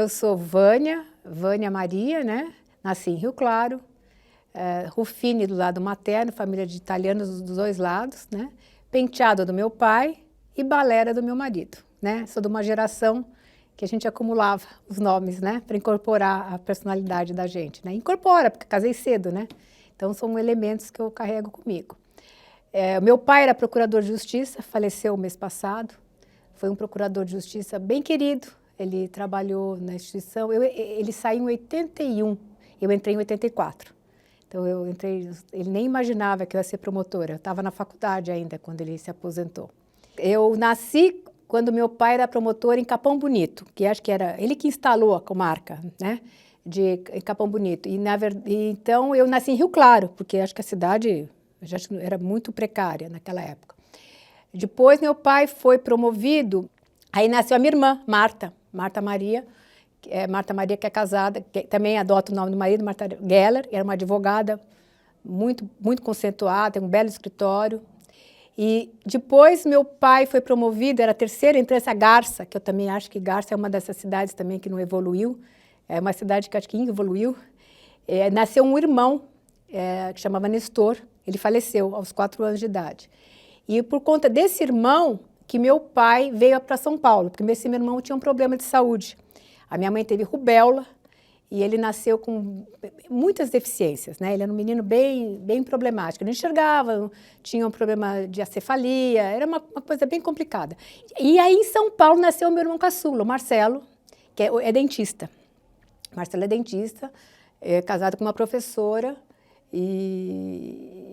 Eu sou Vânia Maria, né? Nasci em Rio Claro, Rufini do lado materno, família de italianos dos dois lados, né? Penteado do meu pai e Balera do meu marido, né? Sou de uma geração que a gente acumulava os nomes, né? Para incorporar a personalidade da gente, né? Incorpora, porque casei cedo, né? Então são elementos que eu carrego comigo. O meu pai era procurador de justiça, faleceu o mês passado. Foi um procurador de justiça bem querido. Ele trabalhou na instituição. Ele saiu em 81, eu entrei em 84. Então eu entrei, ele nem imaginava que eu ia ser promotora. Eu estava na faculdade ainda quando ele se aposentou. Eu nasci quando meu pai era promotor em Capão Bonito, que acho que era ele que instalou a comarca, né, de Capão Bonito. Então eu nasci em Rio Claro, porque acho que a cidade já era muito precária naquela época. Depois meu pai foi promovido, aí nasceu a minha irmã, Marta Maria, que é casada, que também adota o nome do marido, Marta Geller, era uma advogada muito conceituada, tem um belo escritório. E depois meu pai foi promovido, era a terceira, entrou essa Garça, que eu também acho que Garça é uma dessas cidades também que não evoluiu, é uma cidade que acho que evoluiu. Nasceu um irmão, que chamava Nestor, ele faleceu aos 4 anos de idade. E por conta desse irmão que meu pai veio para São Paulo, porque esse meu irmão tinha um problema de saúde. A minha mãe teve rubéola e ele nasceu com muitas deficiências, né? Ele era um menino bem problemático. Ele não enxergava, tinha um problema de acefalia, era uma coisa bem complicada. E aí em São Paulo nasceu o meu irmão caçula, o Marcelo, que é dentista. Marcelo é dentista, é casado com uma professora e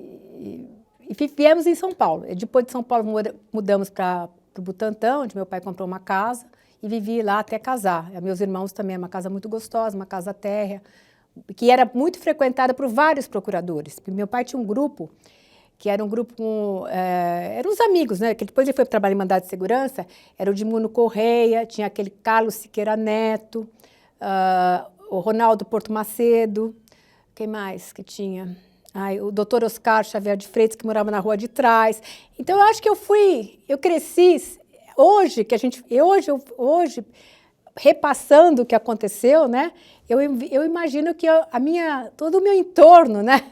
viemos em São Paulo. Depois de São Paulo mudamos para o Butantã, onde meu pai comprou uma casa e vivi lá até casar. Meus irmãos também, é uma casa muito gostosa, uma casa térrea, que era muito frequentada por vários procuradores. Meu pai tinha um grupo, que era um grupo com... eram uns amigos, né? Que depois ele foi trabalhar em mandado de segurança, era o Dimuno Correia, tinha aquele Carlos Siqueira Neto, o Ronaldo Porto Macedo, quem mais que tinha? O doutor Oscar Xavier de Freitas, que morava na rua de trás. Então, eu acho que eu cresci, hoje, repassando o que aconteceu, né? Eu imagino que todo o meu entorno, né?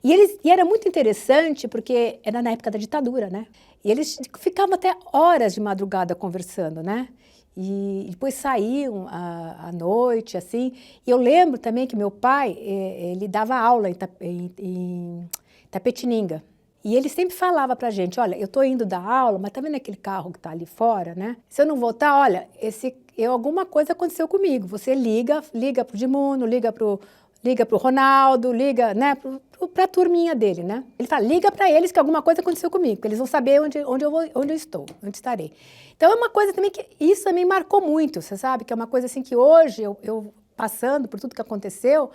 E era muito interessante, porque era na época da ditadura, né? E eles ficavam até horas de madrugada conversando, né? E depois saíam à noite, assim. E eu lembro também que meu pai, ele dava aula em Tapetininga. E ele sempre falava pra gente, olha, eu tô indo dar aula, mas tá vendo aquele carro que tá ali fora, né? Se eu não voltar, olha, alguma coisa aconteceu comigo. Você liga pro Dimuno, liga pro Ronaldo, liga, né, pra turminha dele, né? Ele fala, liga para eles que alguma coisa aconteceu comigo, porque eles vão saber onde eu estou, onde estarei. Então é uma coisa também que isso também marcou muito, você sabe? Que é uma coisa assim que hoje, eu passando por tudo que aconteceu,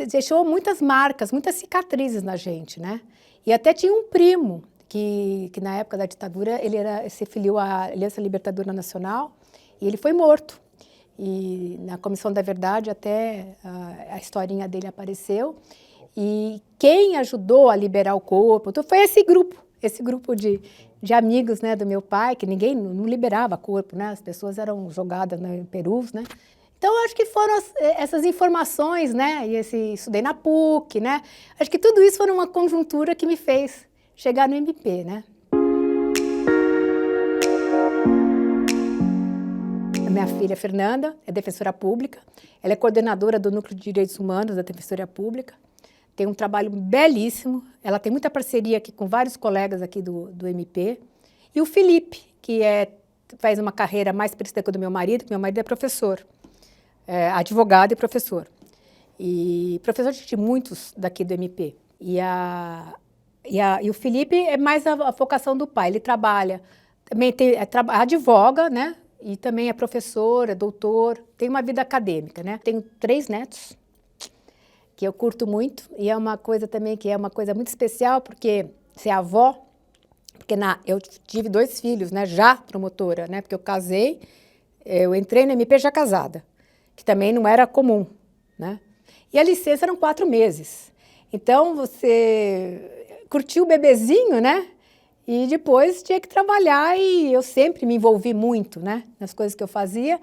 deixou muitas marcas, muitas cicatrizes na gente, né? E até tinha um primo que na época da ditadura, ele se filiou à Aliança Libertadora Nacional e ele foi morto. E na Comissão da Verdade até a historinha dele apareceu. E quem ajudou a liberar o corpo então, foi esse grupo de amigos, né, do meu pai, que ninguém não liberava corpo, né? As pessoas eram jogadas em perus, né? Então, eu acho que foram essas informações, né? E estudei na PUC, né? Acho que tudo isso foi uma conjuntura que me fez chegar no MP, né? A minha filha Fernanda é defensora pública, ela é coordenadora do Núcleo de Direitos Humanos da Defensoria Pública, tem um trabalho belíssimo, ela tem muita parceria aqui com vários colegas aqui do MP, e o Felipe, que faz uma carreira mais parecida com a do meu marido é professor, advogado e professor de muitos daqui do MP. E o Felipe é mais a vocação do pai, ele trabalha, também advoga, né? E também é professor, é doutor, tem uma vida acadêmica, né? Tenho 3 netos, que eu curto muito, e é uma coisa também que é uma coisa muito especial, porque ser avó, porque eu tive 2 filhos, né? Já promotora, né? Porque eu casei, eu entrei no MP já casada, que também não era comum, né? E a licença eram 4 meses. Então, você curtiu o bebezinho, né? E depois tinha que trabalhar e eu sempre me envolvi muito, né, nas coisas que eu fazia.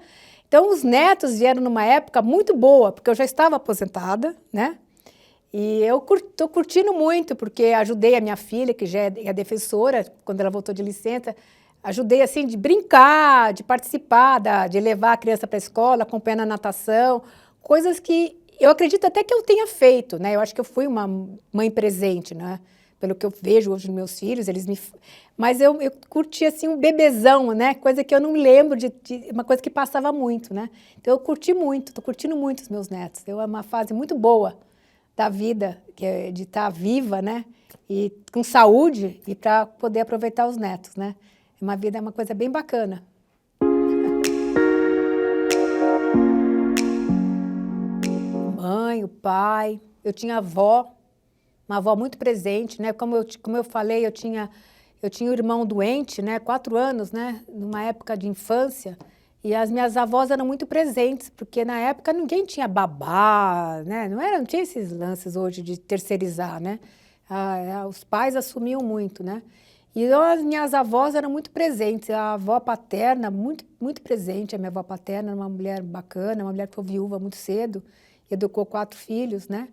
Então, os netos vieram numa época muito boa, porque eu já estava aposentada, né? E eu estou curtindo muito, porque ajudei a minha filha, que já é defensora, quando ela voltou de licença, ajudei, assim, de brincar, de participar, de levar a criança para a escola, acompanhando a natação, coisas que eu acredito até que eu tenha feito, né? Eu acho que eu fui uma mãe presente, né? Pelo que eu vejo hoje nos meus filhos, mas eu curti, assim, um bebezão, né? Coisa que eu não lembro uma coisa que passava muito, né? Então, eu curti muito, estou curtindo muito os meus netos. É uma fase muito boa da vida, que é de estar viva, né? E com saúde e para poder aproveitar os netos, né? Uma vida é uma coisa bem bacana. Mãe, o pai, eu tinha avó, uma avó muito presente, né? Como eu falei, eu tinha um irmão doente, né? 4 anos, né? Numa época de infância. E as minhas avós eram muito presentes, porque na época ninguém tinha babá, né? Não tinha esses lances hoje de terceirizar, né? Os pais assumiam muito, né? E as minhas avós eram muito presentes. A avó paterna, muito, muito presente. A minha avó paterna era uma mulher bacana, uma mulher que foi viúva muito cedo, educou 4 filhos, né?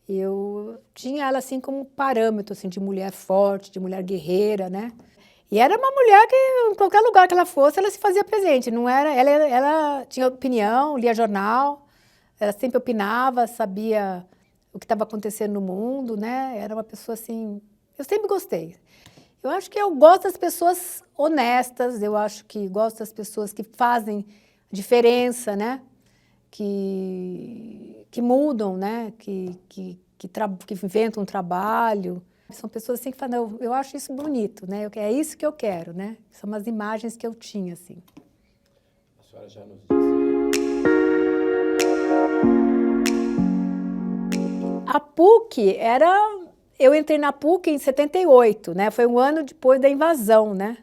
E eu tinha ela assim como parâmetro assim, de mulher forte, de mulher guerreira, né? E era uma mulher que, em qualquer lugar que ela fosse, ela se fazia presente. Não era, ela tinha opinião, lia jornal, ela sempre opinava, sabia o que estava acontecendo no mundo, né? Era uma pessoa assim... Eu sempre gostei. Eu acho que eu gosto das pessoas honestas, eu acho que gosto das pessoas que fazem diferença, né? Que mudam, né? Que inventam um trabalho. São pessoas assim que falam, eu acho isso bonito, né? É isso que eu quero, né? São umas imagens que eu tinha, assim. A senhora já nos disse. A PUC eu entrei na PUC em 78, né? Foi um ano depois da invasão, né?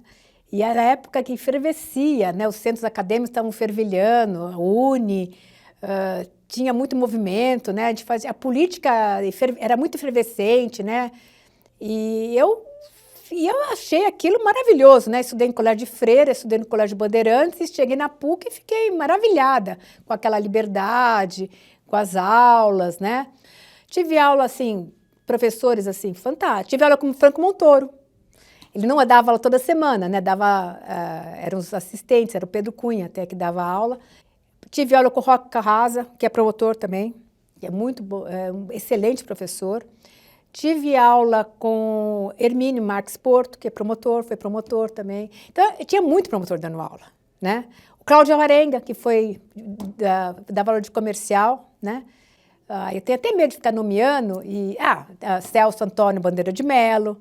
E era a época que fervescia, né? Os centros acadêmicos estavam fervilhando, a UNE, tinha muito movimento, né? A política era muito efervescente, né? E eu achei aquilo maravilhoso, né? Estudei em colégio de freira, estudei no colégio Bandeirantes, cheguei na PUC e fiquei maravilhada com aquela liberdade, com as aulas, né? Tive aula, assim, professores, assim, fantásticos. Tive aula com o Franco Montoro. Ele não dava aula toda semana, né? Eram os assistentes, era o Pedro Cunha até que dava aula. Tive aula com o Roque Carrasa, que é promotor também, que é um excelente professor. Tive aula com Hermínio Marques Porto, que é promotor, foi promotor também. Então, tinha muito promotor dando aula, né? O Cláudio Alvarenga, que dava aula de comercial, né? Eu tenho até medo de ficar nomeando. Celso Antônio Bandeira de Melo,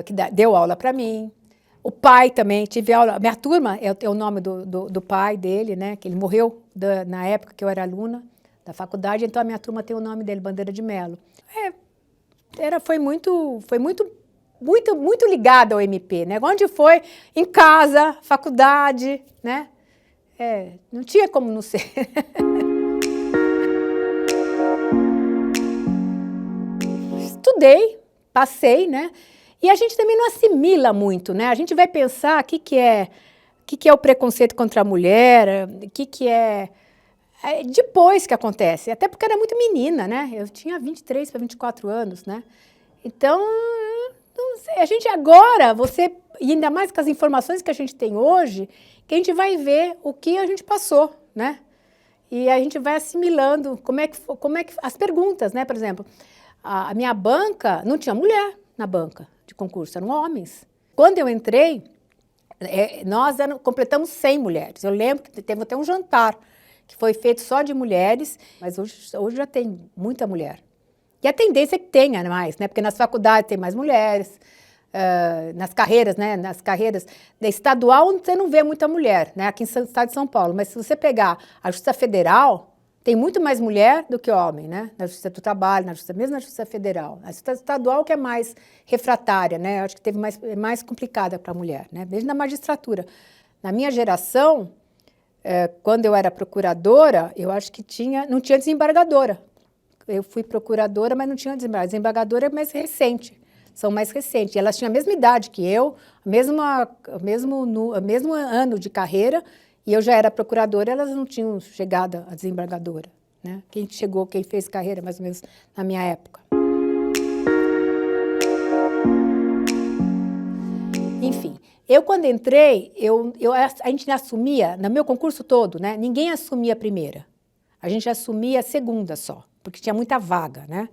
que deu aula para mim. O pai também, tive aula. Minha turma é o nome do pai dele, né? Que ele morreu na época que eu era aluna da faculdade, então a minha turma tem o nome dele, Bandeira de Melo. Foi muito ligado ao MP, né? Onde foi? Em casa, faculdade, né? Não tinha como não ser. Estudei, passei, né? E a gente também não assimila muito, né? A gente vai pensar o que é o preconceito contra a mulher, o que é depois que acontece. Até porque eu era muito menina, né? Eu tinha 23 para 24 anos, né? Então, não sei, a gente agora, e ainda mais com as informações que a gente tem hoje, que a gente vai ver o que a gente passou, né? E a gente vai assimilando como é que as perguntas, né? Por exemplo, a minha banca não tinha mulher na banca de concurso, eram homens. Quando eu entrei, nós completamos 100 mulheres. Eu lembro que teve até um jantar que foi feito só de mulheres, mas hoje já tem muita mulher. E a tendência é que tenha mais, né? Porque nas faculdades tem mais mulheres, nas carreiras, né? Nas carreiras estadual você não vê muita mulher, né? Aqui no estado de São Paulo. Mas se você pegar a Justiça Federal, tem muito mais mulher do que homem, né? Na Justiça do Trabalho, mesmo na Justiça Federal. A Justiça Estadual que é mais refratária, né? Eu acho que é mais complicada para a mulher, né? Mesmo na magistratura. Na minha geração, quando eu era procuradora, eu acho que não tinha desembargadora. Eu fui procuradora, mas não tinha desembargadora. Desembargadora é mais recente, são mais recentes. E elas tinham a mesma idade que eu, o mesmo ano de carreira, E eu já era procuradora, elas não tinham chegado a desembargadora, né? Quem chegou, quem fez carreira, mais ou menos, na minha época. Enfim, eu quando entrei, a gente assumia, no meu concurso todo, né? Ninguém assumia a primeira. A gente assumia a segunda só, porque tinha muita vaga, né?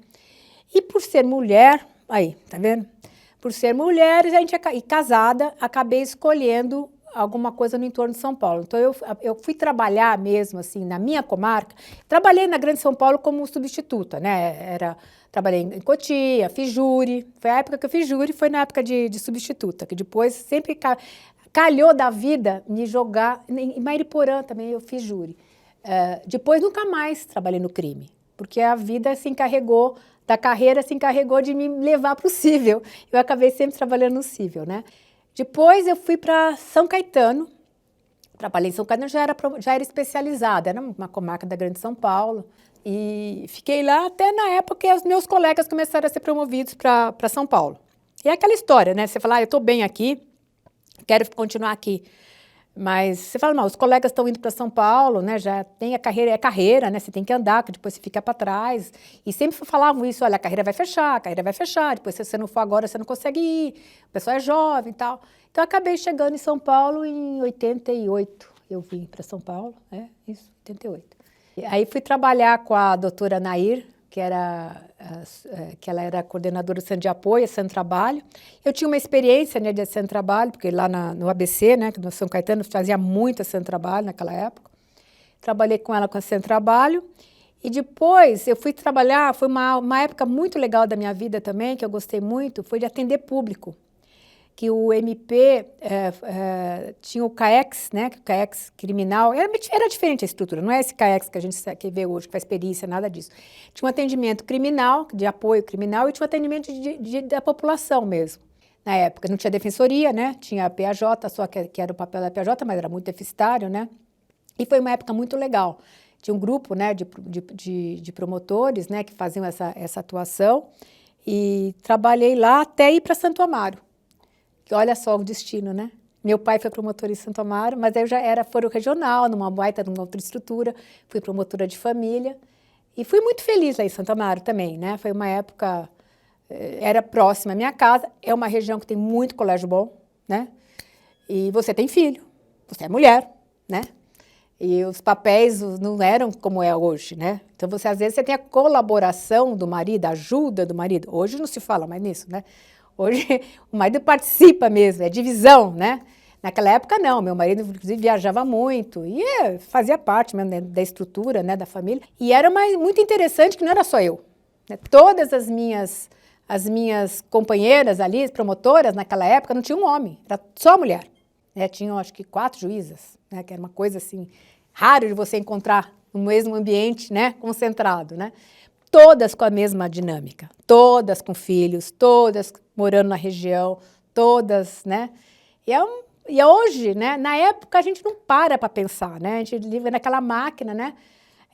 E por ser mulher, aí, tá vendo? Por ser mulher e casada, acabei escolhendo alguma coisa no entorno de São Paulo. Então, eu fui trabalhar mesmo, assim, na minha comarca. Trabalhei na Grande São Paulo como substituta, né? Trabalhei em Cotia, fiz júri. Foi a época que eu fiz júri, foi na época de substituta, que depois sempre calhou da vida me jogar. Em Mariporã também eu fiz júri. Depois nunca mais trabalhei no crime, porque a vida se encarregou da carreira, se encarregou de me levar para o cível. Eu acabei sempre trabalhando no cível, né? Depois eu fui para São Caetano, trabalhei em São Caetano, já era especializada, era uma comarca da Grande São Paulo, e fiquei lá até na época que os meus colegas começaram a ser promovidos para São Paulo. E é aquela história, né? Você fala, eu estou bem aqui, quero continuar aqui. Mas você fala, não, os colegas estão indo para São Paulo, né? Já tem a carreira, é carreira, né? Você tem que andar, que depois você fica para trás. E sempre falavam isso, olha, a carreira vai fechar, depois se você não for agora, você não consegue ir, o pessoal é jovem e tal. Então, eu acabei chegando em São Paulo em 88. Eu vim para São Paulo, isso, 88. E aí fui trabalhar com a doutora Nair, que ela era coordenadora do Centro de Apoio, Centro de Trabalho. Eu tinha uma experiência, né, de Centro de Trabalho, porque lá no ABC, né, no São Caetano, fazia muito Centro de Trabalho naquela época. Trabalhei com ela com a Centro de Trabalho. E depois eu fui trabalhar, foi uma época muito legal da minha vida também, que eu gostei muito, foi de atender público. Que o MP tinha o CAEX, né, o CAEX criminal, era diferente a estrutura, não é esse CAEX que a gente vê hoje, que faz perícia, nada disso. Tinha um atendimento criminal, de apoio criminal, e tinha um atendimento da população mesmo. Na época não tinha defensoria, né, tinha a PAJ, só que era o papel da PAJ, mas era muito deficitário, né, e foi uma época muito legal. Tinha um grupo, né, de promotores, né, que faziam essa atuação, e trabalhei lá até ir para Santo Amaro. Que olha só o destino, né? Meu pai foi promotor em Santo Amaro, mas eu já era foro regional, numa outra estrutura, fui promotora de família e fui muito feliz lá em Santo Amaro também, né? Foi uma época, era próxima à minha casa, é uma região que tem muito colégio bom, né? E você tem filho, você é mulher, né? E os papéis não eram como é hoje, né? Então, às vezes, você tem a colaboração do marido, a ajuda do marido. Hoje não se fala mais nisso, né? Hoje o marido participa mesmo, é divisão, né? Naquela época não, meu marido inclusive viajava muito e fazia parte mesmo da estrutura, né, da família. E era muito interessante que não era só eu, né? Todas as minhas companheiras ali, promotoras naquela época, não tinha um homem, era só mulher. Né? Tinham acho que 4 juízas, né? Que era uma coisa assim, raro de você encontrar no mesmo ambiente, né, concentrado, né? Todas com a mesma dinâmica, todas com filhos, todas morando na região, todas, né? E hoje, né? Na época a gente não para pensar, né? A gente vive naquela máquina, né?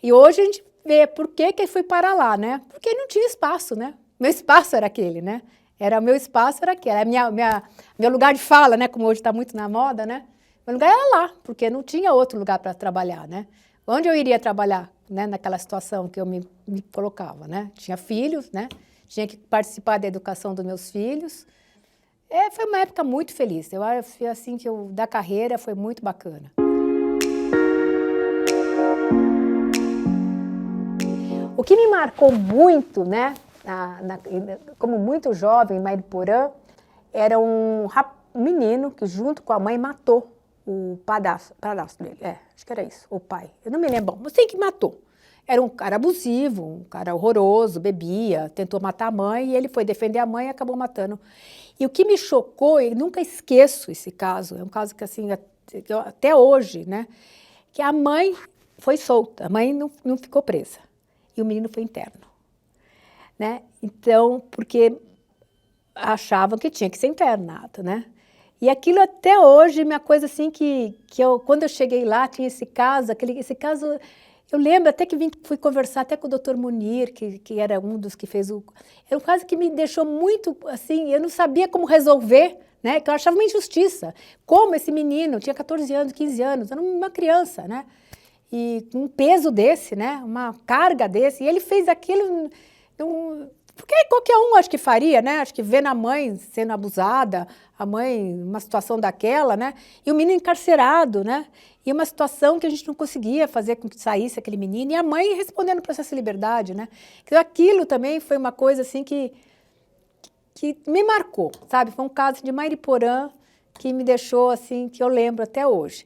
E hoje a gente vê por que fui para lá, né? Porque não tinha espaço, né? Meu espaço era aquele, né? Meu espaço era aquele, era meu lugar de fala, né? Como hoje está muito na moda, né? Meu lugar era lá, porque não tinha outro lugar para trabalhar, né? Onde eu iria trabalhar, né, naquela situação que eu me colocava, né? Tinha filhos, né? Tinha que participar da educação dos meus filhos. Foi uma época muito feliz. Eu acho assim que da carreira foi muito bacana. O que me marcou muito, né, como muito jovem em Mariporã, era um menino que junto com a mãe matou o padrasto dele, acho que era isso, o pai. Eu não me lembro, mas sei que matou. Era um cara abusivo, um cara horroroso, bebia, tentou matar a mãe e ele foi defender a mãe e acabou matando. E o que me chocou, e nunca esqueço esse caso, é um caso que assim, até hoje, né, que a mãe foi solta, a mãe não ficou presa e o menino foi interno, né? Então, porque achavam que tinha que ser internado, né? E aquilo até hoje, uma coisa assim quando eu cheguei lá, tinha esse caso, Eu lembro até que fui conversar até com o Dr. Munir, que era um dos que fez o... Era um caso que me deixou muito, assim, eu não sabia como resolver, né? Que eu achava uma injustiça. Como esse menino, tinha 14 anos, 15 anos, era uma criança, né? E um peso desse, né? Uma carga desse. E ele fez aquilo... Porque qualquer um acho que faria, né? Acho que vendo a mãe sendo abusada, a mãe numa situação daquela, né? E o menino encarcerado, né? E uma situação que a gente não conseguia fazer com que saísse aquele menino. E a mãe respondendo o processo de liberdade, né? Então, aquilo também foi uma coisa assim que me marcou, sabe? Foi um caso de Mariporã que me deixou assim, que eu lembro até hoje.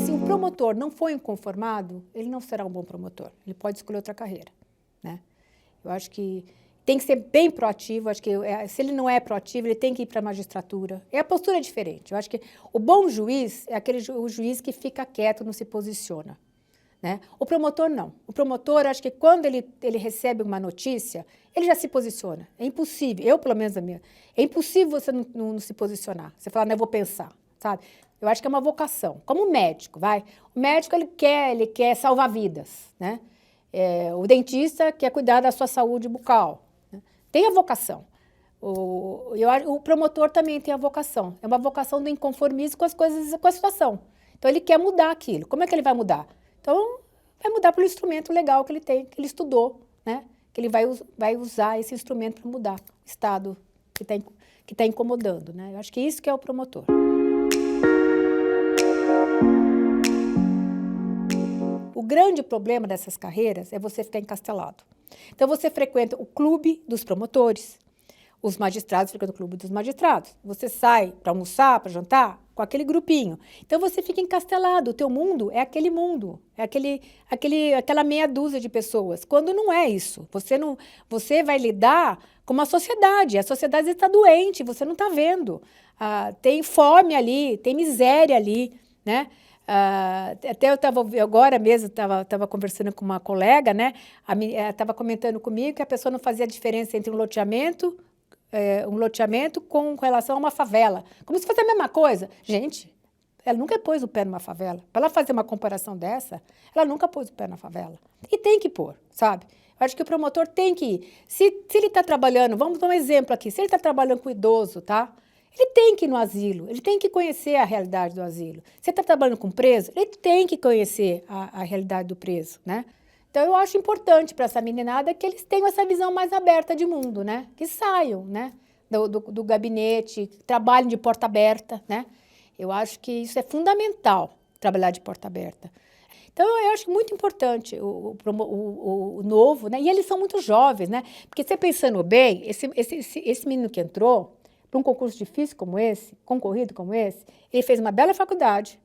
Se o promotor não for inconformado, ele não será um bom promotor. Ele pode escolher outra carreira, né? Eu acho que tem que ser bem proativo. Acho que se ele não é proativo, ele tem que ir para a magistratura. A postura é diferente. Eu acho que o bom juiz é o juiz que fica quieto, não se posiciona, né? O promotor não. O promotor, acho que quando ele recebe uma notícia, ele já se posiciona. É impossível, eu pelo menos é impossível você não se posicionar. Você fala, não, eu vou pensar, sabe? Eu acho que é uma vocação. Como o médico, vai. O médico, ele quer salvar vidas, né? O dentista quer cuidar da sua saúde bucal. Né? Tem a vocação. O promotor também tem a vocação. É uma vocação do inconformismo com as coisas, com a situação. Então, ele quer mudar aquilo. Como é que ele vai mudar? Então, vai mudar pelo instrumento legal que ele tem, que ele estudou, né? Que ele vai usar esse instrumento para mudar o estado que tá incomodando, né? Eu acho que isso que é o promotor. O grande problema dessas carreiras é você ficar encastelado. Então, você frequenta o clube dos promotores, os magistrados frequentam o clube dos magistrados. Você sai para almoçar, para jantar, com aquele grupinho. Então, você fica encastelado. O teu mundo é aquele mundo, é aquela meia dúzia de pessoas. Quando não é isso. Você vai lidar com uma sociedade. A sociedade está doente, você não está vendo. Tem fome ali, tem miséria ali, né? Até eu agora mesmo estava conversando com uma colega, né? Estava comentando comigo que a pessoa não fazia diferença entre um loteamento com relação a uma favela. Como se fosse a mesma coisa. Gente, ela nunca pôs o pé numa favela. Para ela fazer uma comparação dessa, ela nunca pôs o pé na favela. E tem que pôr, sabe? Eu acho que o promotor tem que ir. Se ele está trabalhando, vamos dar um exemplo aqui, se ele está trabalhando com idoso, tá? Ele tem que ir no asilo, ele tem que conhecer a realidade do asilo. Se ele está trabalhando com preso, ele tem que conhecer a realidade do preso, né? Então, eu acho importante para essa meninada que eles tenham essa visão mais aberta de mundo, né? Que saiam, né? Do gabinete, trabalhem de porta aberta, né? Eu acho que isso é fundamental, trabalhar de porta aberta. Então, eu acho muito importante o novo, né? E eles são muito jovens, né? Porque você pensando bem, esse menino que entrou para um concurso difícil como esse, concorrido como esse, ele fez uma bela faculdade,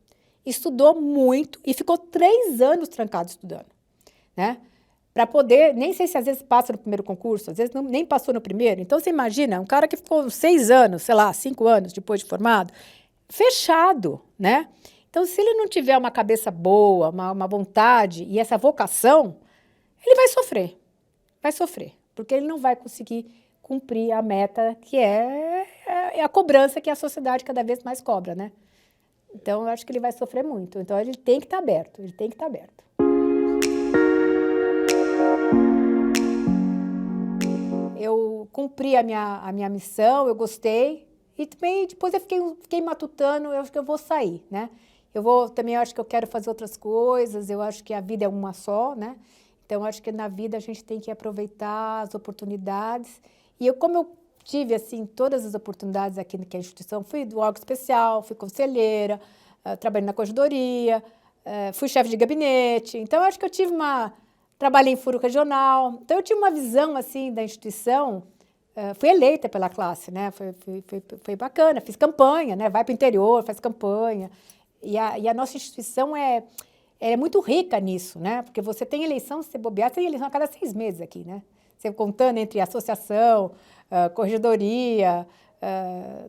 estudou muito e ficou 3 anos trancado estudando, né? Para poder, nem sei se às vezes passa no primeiro concurso, às vezes nem passou no primeiro. Então, você imagina, um cara que ficou 6 anos, sei lá, 5 anos depois de formado, fechado, né? Então, se ele não tiver uma cabeça boa, uma vontade e essa vocação, ele vai sofrer, porque ele não vai conseguir cumprir a meta que é a cobrança que a sociedade cada vez mais cobra, né? Então, eu acho que ele vai sofrer muito. Então, ele tem que estar aberto, ele tem que estar aberto. Eu cumpri a minha missão, eu gostei, e também depois eu fiquei matutando, eu acho que eu vou sair, né? Eu acho que eu quero fazer outras coisas, eu acho que a vida é uma só, né? Então, eu acho que na vida a gente tem que aproveitar as oportunidades. E como eu tive, assim, todas as oportunidades aqui na instituição, fui do órgão especial, fui conselheira, trabalhei na corredoria, fui chefe de gabinete. Então, eu acho que eu tive trabalhei em foro regional. Então, eu tive uma visão, assim, da instituição. Fui eleita pela classe, né? Foi bacana, fiz campanha, né? Vai para o interior, faz campanha. E a nossa instituição é muito rica nisso, né? Porque você tem eleição, se você bobear, tem eleição a cada 6 meses aqui, né? Você contando entre associação, corregedoria,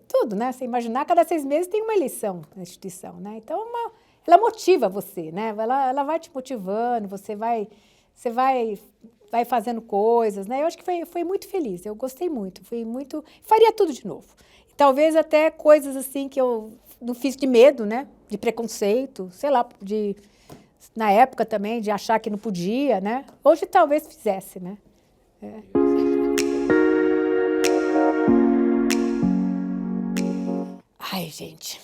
tudo, né? Você imaginar, a cada 6 meses tem uma eleição na instituição, né? Então, ela motiva você, né? Ela vai te motivando, você vai fazendo coisas, né? Eu acho que foi muito feliz, eu gostei muito, faria tudo de novo. Talvez até coisas assim que eu não fiz de medo, né? de preconceito, sei lá, na época também, de achar que não podia, né? Hoje talvez fizesse, né? Ai, gente,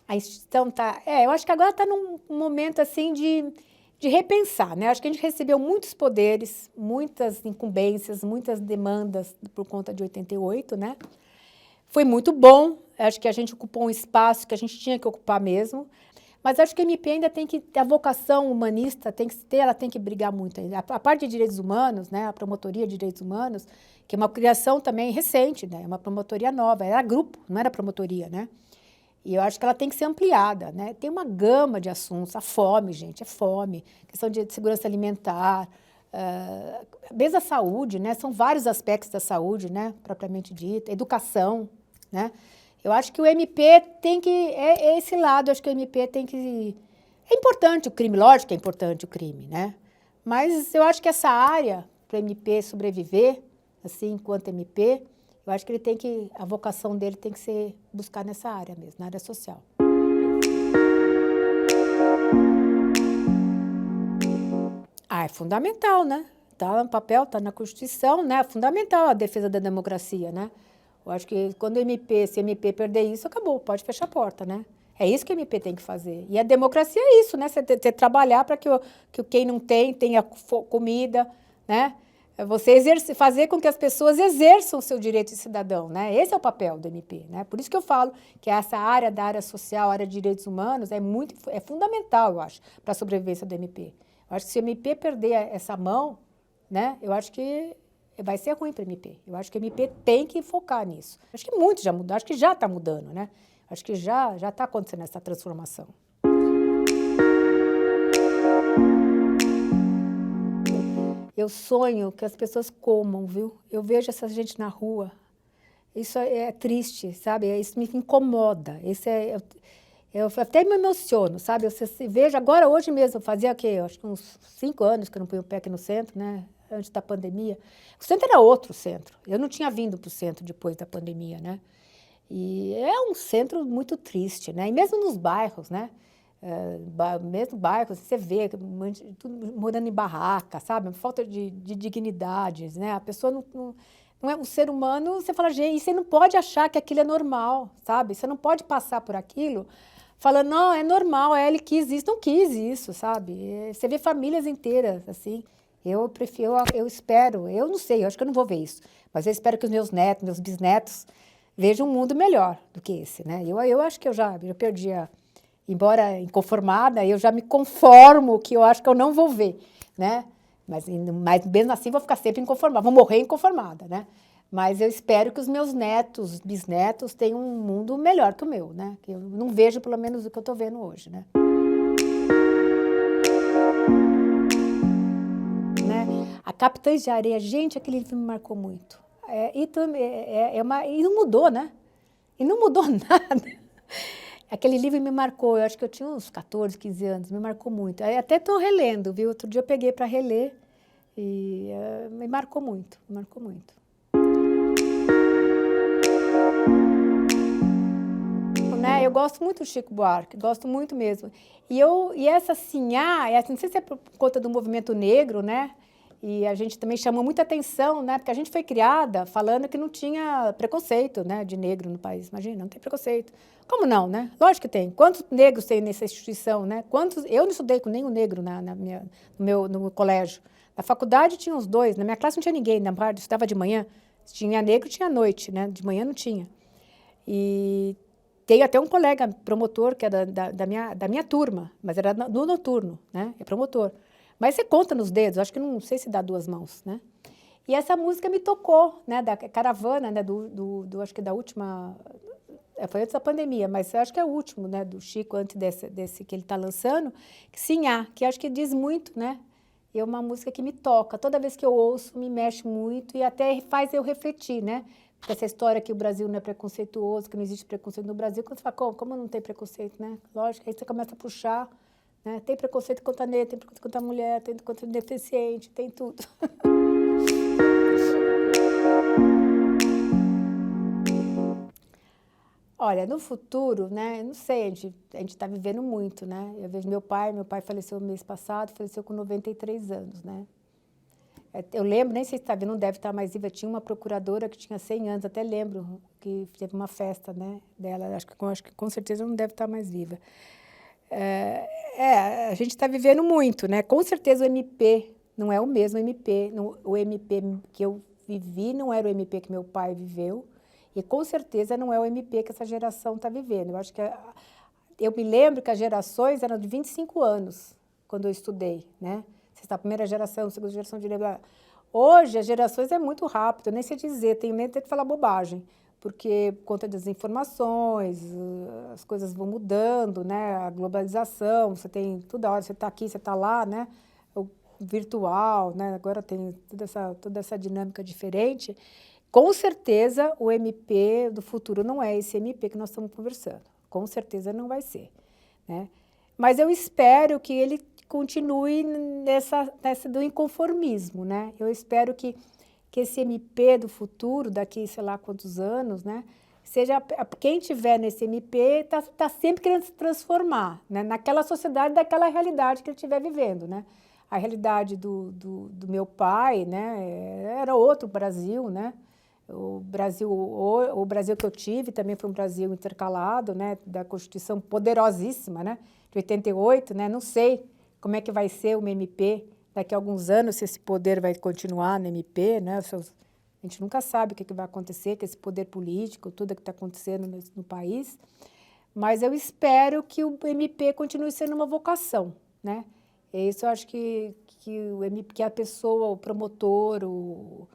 a instituição tá... eu acho que agora está num momento, assim, de repensar, né? Acho que a gente recebeu muitos poderes, muitas incumbências, muitas demandas por conta de 88, né? Foi muito bom, acho que a gente ocupou um espaço que a gente tinha que ocupar mesmo, mas acho que a MP ainda tem que ter a vocação humanista, ela tem que brigar muito. A parte de direitos humanos, né, a promotoria de direitos humanos, que é uma criação também recente, né, é uma promotoria nova, era grupo, não era promotoria, né? E eu acho que ela tem que ser ampliada, né? Tem uma gama de assuntos, a fome, gente, é fome, questão de segurança alimentar, mesmo a saúde, né? São vários aspectos da saúde, né, propriamente dita, educação, né? Eu acho que o MP tem que... É esse lado, acho que o MP tem que... É importante o crime, lógico que é importante o crime, né? Mas eu acho que essa área, para o MP sobreviver, assim, enquanto MP, eu acho que ele tem que... A vocação dele tem que ser buscar nessa área mesmo, na área social. É fundamental, né? Tá no papel, tá na Constituição, né? É fundamental a defesa da democracia, né? Eu acho que quando se o MP perder isso, acabou, pode fechar a porta, né? É isso que o MP tem que fazer. E a democracia é isso, né? Você trabalhar para que quem não tem tenha comida, né? É você fazer com que as pessoas exerçam o seu direito de cidadão, né? Esse é o papel do MP, né? Por isso que eu falo que essa área da área social, área de direitos humanos, é fundamental, eu acho, para a sobrevivência do MP. Eu acho que se o MP perder essa mão, né? Eu acho que vai ser ruim para o MP. Eu acho que o MP tem que focar nisso. Acho que muito já mudou, acho que já está mudando, né? Acho que já está acontecendo essa transformação. Eu sonho que as pessoas comam, viu? Eu vejo essa gente na rua. Isso é triste, sabe? Isso me incomoda. Eu até me emociono, sabe? Eu vejo agora, hoje mesmo, eu fazia o quê? Acho que uns 5 anos que eu não ponho o pé aqui no centro, né? Antes da pandemia. O centro era outro centro. Eu não tinha vindo para o centro depois da pandemia, né? E é um centro muito triste, né? E mesmo nos bairros, né? Mesmo bairros, você vê tudo morando em barraca, sabe? Falta de dignidades, né? A pessoa não é um ser humano, você fala, gente, você não pode achar que aquilo é normal, sabe? Você não pode passar por aquilo falando, não, é normal, ele quis isso, não quis isso, sabe? Você vê famílias inteiras, assim. Eu espero, eu não sei, eu acho que eu não vou ver isso, mas eu espero que os meus netos, meus bisnetos vejam um mundo melhor do que esse, né? Eu acho que eu perdi embora inconformada, eu já me conformo que eu acho que eu não vou ver, né? Mas mesmo assim vou ficar sempre inconformada, vou morrer inconformada, né? Mas eu espero que os meus netos, bisnetos tenham um mundo melhor que o meu, né? Que eu não vejo pelo menos o que eu estou vendo hoje, né? A Capitães de Areia, gente, aquele livro me marcou muito. E não mudou, né? E não mudou nada. Aquele livro me marcou, eu acho que eu tinha uns 14, 15 anos, me marcou muito. Aí até estou relendo, viu? Outro dia eu peguei para reler e me marcou muito, me marcou muito. Né? Eu gosto muito do Chico Buarque, gosto muito mesmo. E essa Sinhá, não sei se é por conta do movimento negro, né? E a gente também chamou muita atenção, né? Porque a gente foi criada falando que não tinha preconceito, né, de negro no país. Imagina, não tem preconceito. Como não, né? Lógico que tem. Quantos negros tem nessa instituição, né? Eu não estudei com nenhum negro no meu colégio. Na faculdade tinha uns 2, na minha classe não tinha ninguém, na parte estudava de manhã. Tinha negro, tinha à noite, né? De manhã não tinha. E tem até um colega promotor que é da minha turma, mas era do noturno, né? É promotor. Mas você conta nos dedos, acho que não sei se dá 2 mãos, né? E essa música me tocou, né? Da caravana, né? Acho que da última... Foi antes da pandemia, mas eu acho que é o último, né? Do Chico, antes desse que ele está lançando. Sinhá, que acho que diz muito, né? E é uma música que me toca. Toda vez que eu ouço, me mexe muito e até faz eu refletir, né? Porque essa história que o Brasil não é preconceituoso, que não existe preconceito no Brasil, quando você fala, como não tem preconceito, né? Lógico, aí você começa a puxar... Né? Tem preconceito contra negro, tem preconceito contra mulher, tem contra deficiente, tem tudo. Olha, no futuro, né, não sei, a gente está vivendo muito, né? Eu vejo meu pai faleceu mês passado, faleceu com 93 anos, né? Eu lembro, nem sei se está vendo, não deve estar mais viva, tinha uma procuradora que tinha 100 anos, até lembro que teve uma festa, né, dela, acho que com certeza não deve estar mais viva. A gente está vivendo muito, né? Com certeza o MP não é o mesmo MP, o MP que eu vivi não era o MP que meu pai viveu, e com certeza não é o MP que essa geração está vivendo. Eu acho que eu me lembro que as gerações eram de 25 anos, quando eu estudei, né? Você está a primeira geração, segunda geração de lembrar. Hoje, as gerações é muito rápido, eu nem sei dizer, tenho medo de falar bobagem, porque por conta das informações, as coisas vão mudando, né? A globalização, você tem toda hora, você está aqui, você está lá, né? O virtual, né? Agora tem toda essa dinâmica diferente. Com certeza, o MP do futuro não é esse MP que nós estamos conversando. Com certeza não vai ser, né? Mas eu espero que ele continue nessa do inconformismo, né? Eu espero que esse MP do futuro, daqui sei lá quantos anos, né? Seja quem tiver nesse MP tá sempre querendo se transformar, né? Naquela sociedade, daquela realidade que ele estiver vivendo, né? A realidade do meu pai, né? Era outro Brasil, né? O Brasil que eu tive também foi um Brasil intercalado, né? Da Constituição poderosíssima, né? De 88, né? Não sei como é que vai ser o MP daqui a alguns anos, se esse poder vai continuar no MP, né? A gente nunca sabe o que vai acontecer com esse poder político, tudo que está acontecendo no país, mas eu espero que o MP continue sendo uma vocação, né? E isso eu acho que o MP, que a pessoa, o promotor, o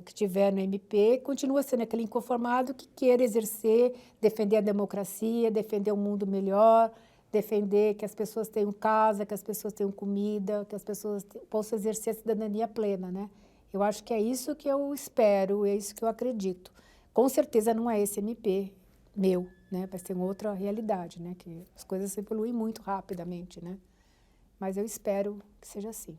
que tiver no MP, continua sendo aquele inconformado que queira exercer, defender a democracia, defender um mundo melhor, defender que as pessoas tenham casa, que as pessoas tenham comida, que as pessoas possam exercer a cidadania plena, né? Eu acho que é isso que eu espero, é isso que eu acredito. Com certeza não é esse MP meu, né? Vai ser uma outra realidade, né? Que as coisas evoluem muito rapidamente, né? Mas eu espero que seja assim.